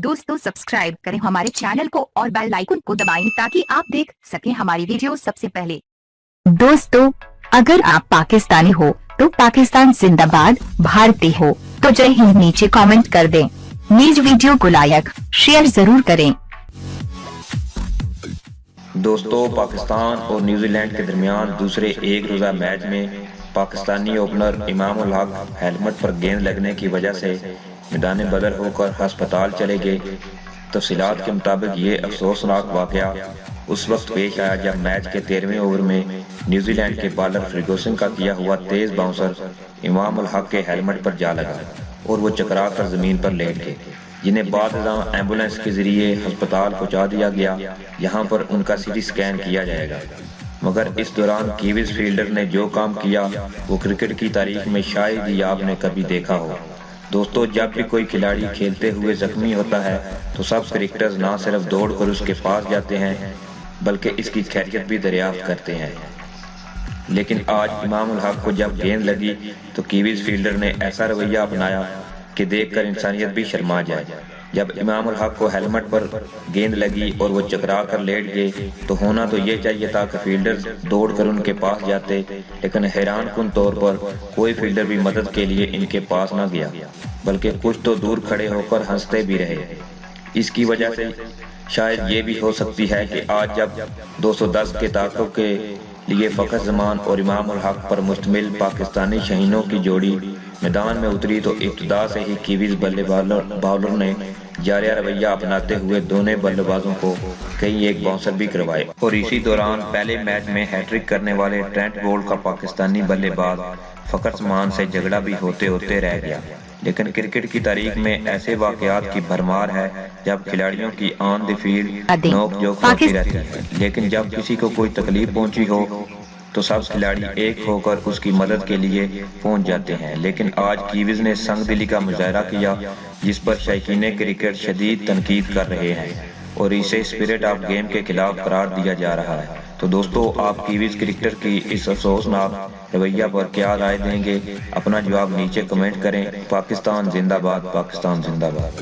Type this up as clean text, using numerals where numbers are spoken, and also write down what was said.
दोस्तों सब्सक्राइब करें हमारे चैनल को और बेल आइकन को दबाएं ताकि आप देख सकें हमारी वीडियो सबसे पहले। दोस्तों अगर आप पाकिस्तानी हो तो पाकिस्तान जिंदाबाद, भारतीय हो तो जय हिंद नीचे कमेंट कर दें। न्यूज वीडियो को लाइक शेयर जरूर करें। दोस्तों पाकिस्तान और न्यूजीलैंड के दरमियान दूसरे एक रोजा मैच में पाकिस्तानी ओपनर इमाम उल हक हेलमेट पर गेंद लगने की वजह से मैदान बदर होकर अस्पताल चले गए। तफसीलात के मुताबिक ये अफसोसनाक वाकया उस वक्त पेश आया जब मैच के 13वें ओवर में न्यूजीलैंड के बॉलर फर्गूसन का किया हुआ तेज बाउंसर इमाम उल हक के हेलमेट पर जा लगा और वो चकरा कर जमीन पर लेट गए, जिन्हें बाद एम्बुलेंस के जरिए अस्पताल पहुंचा दिया गया। यहाँ पर उनका सीटी स्कैन किया जाएगा। मगर इस दौरान कीवीज फील्डर ने जो काम किया वो क्रिकेट की तारीख में शायद ही आपने कभी देखा हो। दोस्तों जब भी कोई खिलाड़ी खेलते हुए जख्मी होता है तो सब क्रिकेटर्स ना सिर्फ दौड़ कर उसके पास जाते हैं बल्कि इसकी खैरियत भी दरियाफ्त करते हैं। लेकिन आज इमाम उल हक को जब गेंद लगी तो कीवीज फील्डर ने ऐसा रवैया अपनाया कि देखकर इंसानियत भी शर्मा जाए। जब इमाम उल हक को हेलमेट पर गेंद लगी और वो चकरा कर लेट गए तो होना तो ये चाहिए था कि फील्डर्स दौड़कर उनके पास जाते, लेकिन हैरानकुन तौर पर कोई फील्डर भी मदद के लिए इनके पास न गया बल्कि कुछ तो दूर खड़े होकर हंसते भी रहे। इसकी वजह से शायद ये भी हो सकती है कि आज जब 210 के दाखिलों के लिए फखर जमान और इमाम उल हक पर मुश्तमिल पाकिस्तानी शहीनों की जोड़ी मैदान में उतरी तो इब्तिदा से ही कीवीज बल्लेबाजों ने जारिया रवैया अपनाते हुए दोनों बल्लेबाजों को कई एक बाउंसर भी करवाए। और इसी दौरान पहले मैच में हैट्रिक करने वाले ट्रेंट बोल्ट का पाकिस्तानी बल्लेबाज फखर जमान से झगड़ा भी होते होते रह गया। लेकिन क्रिकेट की तारीख में ऐसे वाकयात की भरमार है जब खिलाड़ियों की ऑन द फील्ड नोक जोक होती रहती है, लेकिन जब किसी को कोई तकलीफ पहुंची हो तो सब खिलाड़ी एक होकर उसकी मदद के लिए पहुंच जाते हैं। लेकिन आज कीवीज ने संग दिली का मुजाहरा किया जिस पर शौकीन क्रिकेट शदीद तनकीद कर रहे हैं और इसे स्पिरिट ऑफ गेम के खिलाफ करार दिया जा रहा है। तो दोस्तों आप कीवीज क्रिकेटर की इस अफसोसनाक रवैया पर क्या राय देंगे? अपना जवाब नीचे कमेंट करें। पाकिस्तान जिंदाबाद, पाकिस्तान जिंदाबाद।